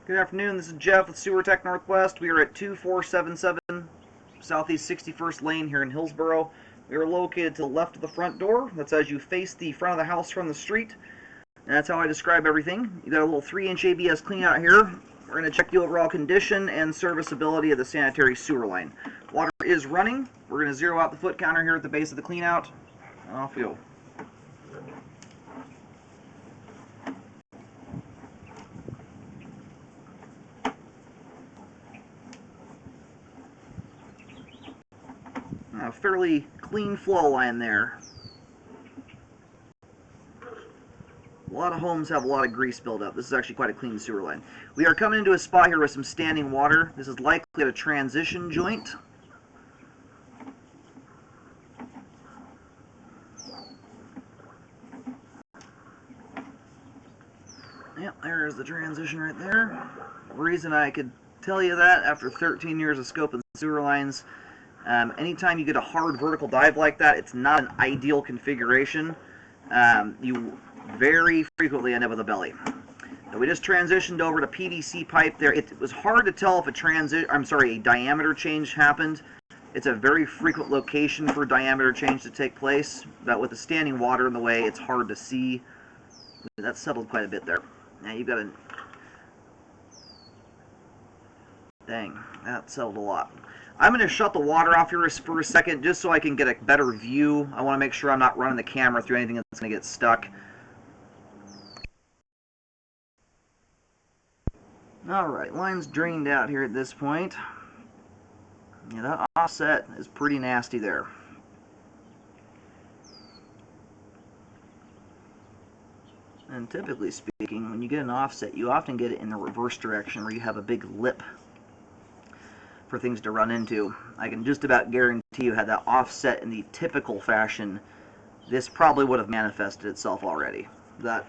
Good afternoon, this is Jeff with Sewer Tech Northwest. We are at 2477 Southeast 61st Lane here in Hillsboro. We are located to the left of the front door. That's as you face the front of the house from the street. And that's how I describe everything. You got a little 3-inch ABS clean out here. We're going to check the overall condition and serviceability of the sanitary sewer line. Water is running. We're going to zero out the foot counter here at the base of the clean out. And off we go. A fairly clean flow line there. A lot of homes have a lot of grease buildup. This is actually quite a clean sewer line. We are coming into a spot here with some standing water. This is likely a transition joint. Yep, there's the transition right there. The reason I could tell you that after 13 years of scoping sewer lines, anytime you get a hard vertical dive like that, it's not an ideal configuration. You very frequently end up with a belly. So we just transitioned over to PVC pipe there. It was hard to tell if a diameter change happened. It's a very frequent location for diameter change to take place, but with the standing water in the way, it's hard to see. That's settled quite a bit there. Now you've got a... Dang, that settled a lot. I'm going to shut the water off here for a second just so I can get a better view. I want to make sure I'm not running the camera through anything that's going to get stuck. Alright, line's drained out here at this point. Yeah, that offset is pretty nasty there. And typically speaking, when you get an offset, you often get it in the reverse direction where you have a big lip for things to run into. I can just about guarantee you had that offset in the typical fashion, this probably would have manifested itself already. That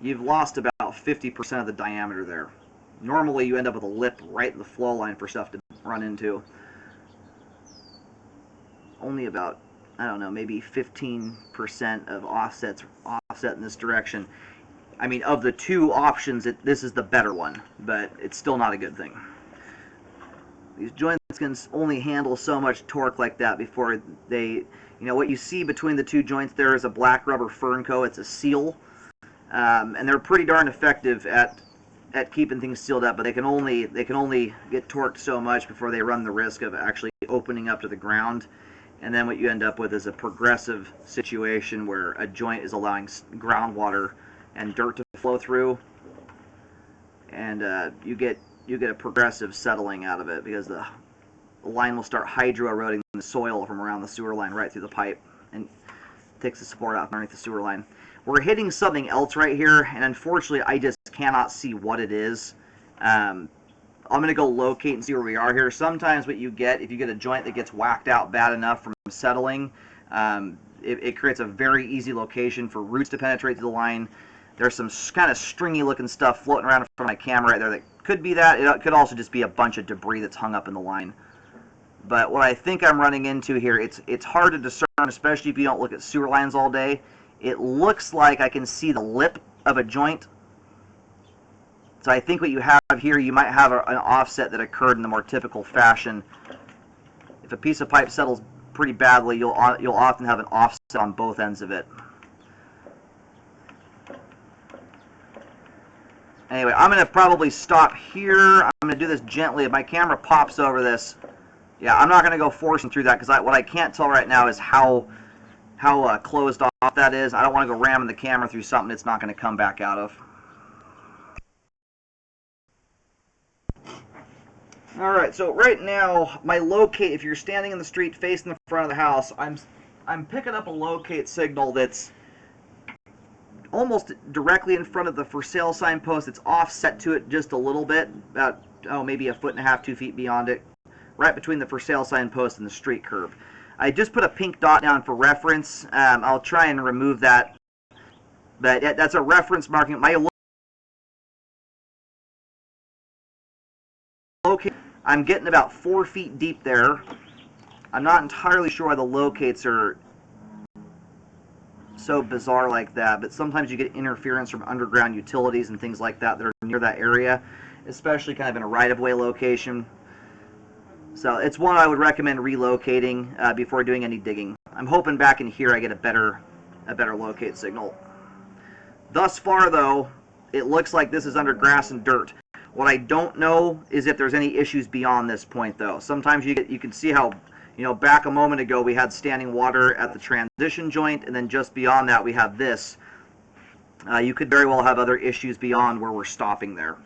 you've lost about 50% of the diameter there. Normally you end up with a lip right in the flow line for stuff to run into. Only about, I don't know, maybe 15% of offset in this direction. I mean, of the two options, this is the better one, but it's still not a good thing. These joints can only handle so much torque like that before they, what you see between the two joints there is a black rubber Fernco. It's a seal, and they're pretty darn effective at keeping things sealed up, but they can only get torqued so much before they run the risk of actually opening up to the ground. And then what you end up with is a progressive situation where a joint is allowing groundwater and dirt to flow through, and you get a progressive settling out of it because the line will start hydro-eroding the soil from around the sewer line right through the pipe and takes the support out underneath the sewer line. We're hitting something else right here, and unfortunately I just cannot see what it is. I'm going to go locate and see where we are here. Sometimes what you get, if you get a joint that gets whacked out bad enough from settling, it creates a very easy location for roots to penetrate through the line. There's some kind of stringy looking stuff floating around in front of my camera right there that could be that. It could also just be a bunch of debris that's hung up in the line. But what I think I'm running into here, it's hard to discern, especially if you don't look at sewer lines all day. It looks like I can see the lip of a joint. So I think what you have here, you might have an offset that occurred in the more typical fashion. If a piece of pipe settles pretty badly, you'll often have an offset on both ends of it. Anyway, I'm going to probably stop here. I'm going to do this gently. If my camera pops over this, yeah, I'm not going to go forcing through that because what I can't tell right now is how closed off that is. I don't want to go ramming the camera through something it's not going to come back out of. Alright, so right now, my locate, if you're standing in the street facing the front of the house, I'm picking up a locate signal that's almost directly in front of the for sale sign post. It's offset to it just a little bit, about, maybe a foot and a half, 2 feet beyond it, right between the for sale sign post and the street curb. I just put a pink dot down for reference. I'll try and remove that, but that's a reference marking. My locate, I'm getting about 4 feet deep there. I'm not entirely sure why the locates are so bizarre like that, but sometimes you get interference from underground utilities and things like that that are near that area. especially kind of in a right-of-way location. So it's one I would recommend relocating before doing any digging. I'm hoping back in here I get a better locate signal. Thus far, though, it looks like this is under grass and dirt. What I don't know is if there's any issues beyond this point, though. Sometimes you can see how, back a moment ago we had standing water at the transition joint, and then just beyond that we have this. You could very well have other issues beyond where we're stopping there.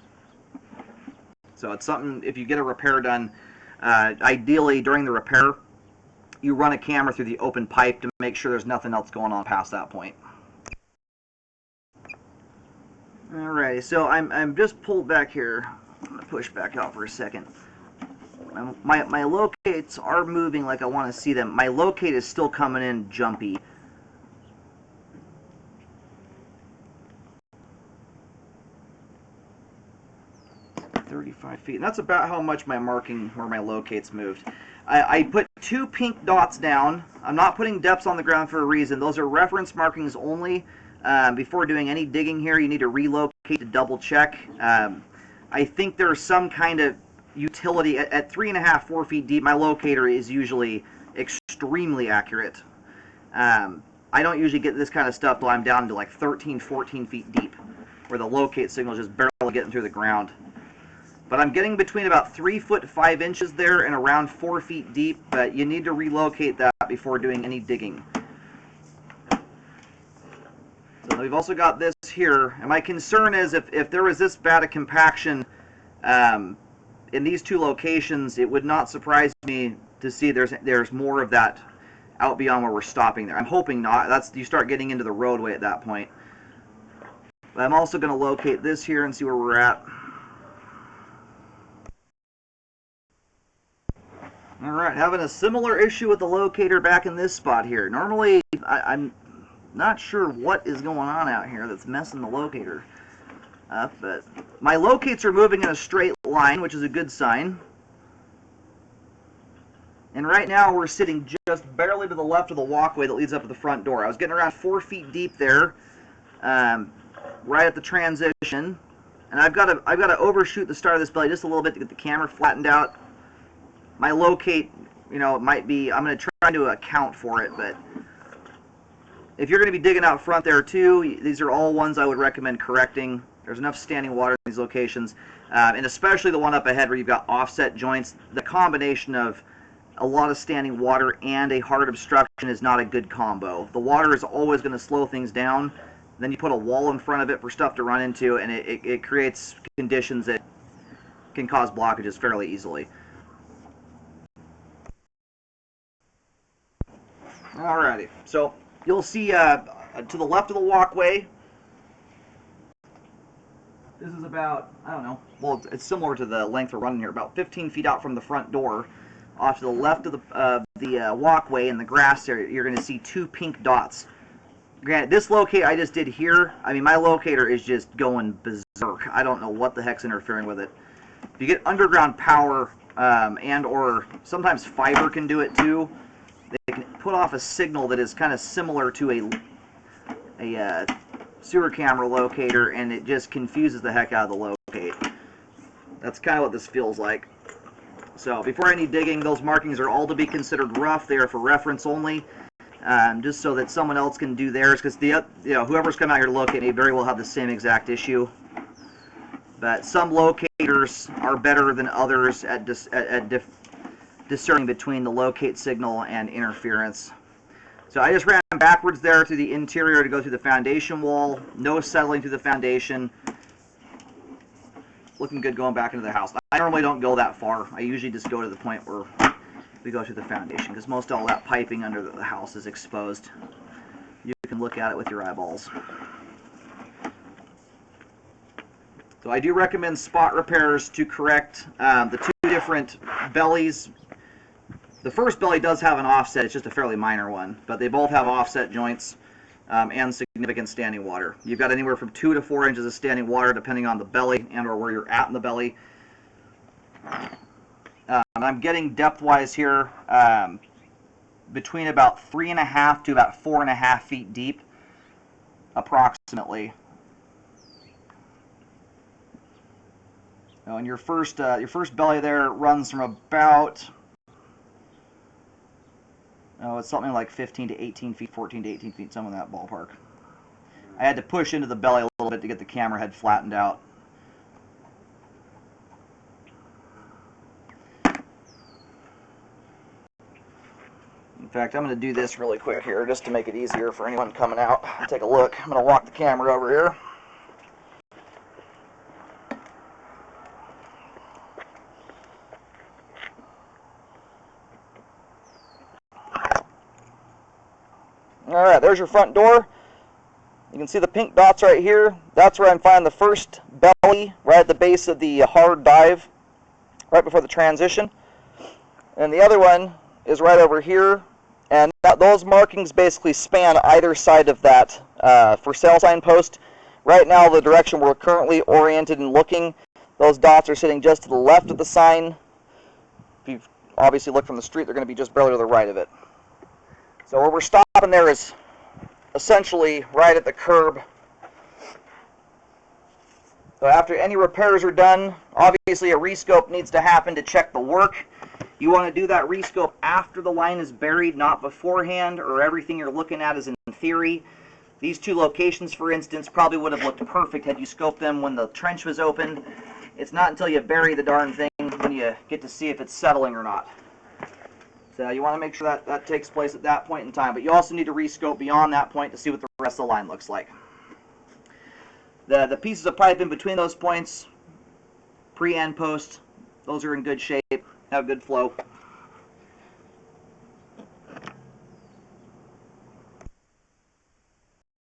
So it's something, if you get a repair done, ideally during the repair, you run a camera through the open pipe to make sure there's nothing else going on past that point. Alrighty, so I'm just pulled back here. I'm going to push back out for a second. My locates are moving like I want to see them. My locate is still coming in jumpy. .35 feet. And that's about how much my marking where my locates moved. I put 2 pink dots down. I'm not putting depths on the ground for a reason. Those are reference markings only. Before doing any digging here, you need to relocate to double check. I think there's some kind of utility. At 3.5, 4 feet deep, my locator is usually extremely accurate. I don't usually get this kind of stuff till I'm down to like 13, 14 feet deep, where the locate signal is just barely getting through the ground. But I'm getting between about 3 foot 5 inches there and around 4 feet deep, but you need to relocate that before doing any digging. So we've also got this here, and my concern is if there was this bad a compaction in these 2 locations, it would not surprise me to see there's more of that out beyond where we're stopping there. I'm hoping not. You start getting into the roadway at that point. But I'm also going to locate this here and see where we're at. Alright, having a similar issue with the locator back in this spot here. Normally, I'm not sure what is going on out here that's messing the locator up, but my locates are moving in a straight line, which is a good sign. And right now we're sitting just barely to the left of the walkway that leads up to the front door. I was getting around 4 feet deep there, right at the transition, and I've got to overshoot the start of this belly just a little bit to get the camera flattened out. My locate, it might be, I'm going to try to account for it, but if you're going to be digging out front there too, these are all ones I would recommend correcting. There's enough standing water in these locations, and especially the one up ahead where you've got offset joints. The combination of a lot of standing water and a hard obstruction is not a good combo. The water is always going to slow things down. Then you put a wall in front of it for stuff to run into, and it creates conditions that can cause blockages fairly easily. Alrighty, so you'll see to the left of the walkway, this is about, I don't know, well, it's similar to the length we're running here, about 15 feet out from the front door. Off to the left of the walkway in the grass area, you're going to see 2 pink dots. Granted, this locate I just did here, I mean, my locator is just going berserk. I don't know what the heck's interfering with it. If you get underground power and or sometimes fiber can do it too, they can put off a signal that is kind of similar to a sewer camera locator, and it just confuses the heck out of the locate. That's kind of what this feels like. So before any digging, those markings are all to be considered rough. They are for reference only, just so that someone else can do theirs, because whoever's come out here to locate may very well have the same exact issue. But some locators are better than others at discerning between the locate signal and interference. So I just ran backwards there through the interior to go through the foundation wall. No settling through the foundation. Looking good going back into the house. I normally don't go that far. I usually just go to the point where we go through the foundation, because most all that piping under the house is exposed. You can look at it with your eyeballs. So I do recommend spot repairs to correct the 2 different bellies. The first belly does have an offset, it's just a fairly minor one, but they both have offset joints and significant standing water. You've got anywhere from 2 to 4 inches of standing water depending on the belly and or where you're at in the belly. And I'm getting depth-wise here between about 3.5 to about 4.5 feet deep, approximately. Now, and your first belly there runs from about, oh, it's something like 15 to 18 feet, 14 to 18 feet, some in that ballpark. I had to push into the belly a little bit to get the camera head flattened out. In fact, I'm going to do this really quick here just to make it easier for anyone coming out. Take a look. I'm going to walk the camera over here. Alright, there's your front door. You can see the pink dots right here. That's where I'm finding the first belly, right at the base of the hard dive, right before the transition. And the other one is right over here. And those markings basically span either side of that for sale signpost. Right now, the direction we're currently oriented and looking, those dots are sitting just to the left of the sign. If you obviously look from the street, they're going to be just barely to the right of it. So where we're stopping there is essentially right at the curb. So after any repairs are done, obviously a rescope needs to happen to check the work. You want to do that rescope after the line is buried, not beforehand, or everything you're looking at is in theory. These two locations, for instance, probably would have looked perfect had you scoped them when the trench was open. It's not until you bury the darn thing when you get to see if it's settling or not. So you want to make sure that that takes place at that point in time. But you also need to rescope beyond that point to see what the rest of the line looks like. The pieces of pipe in between those points, pre and post, those are in good shape, have good flow.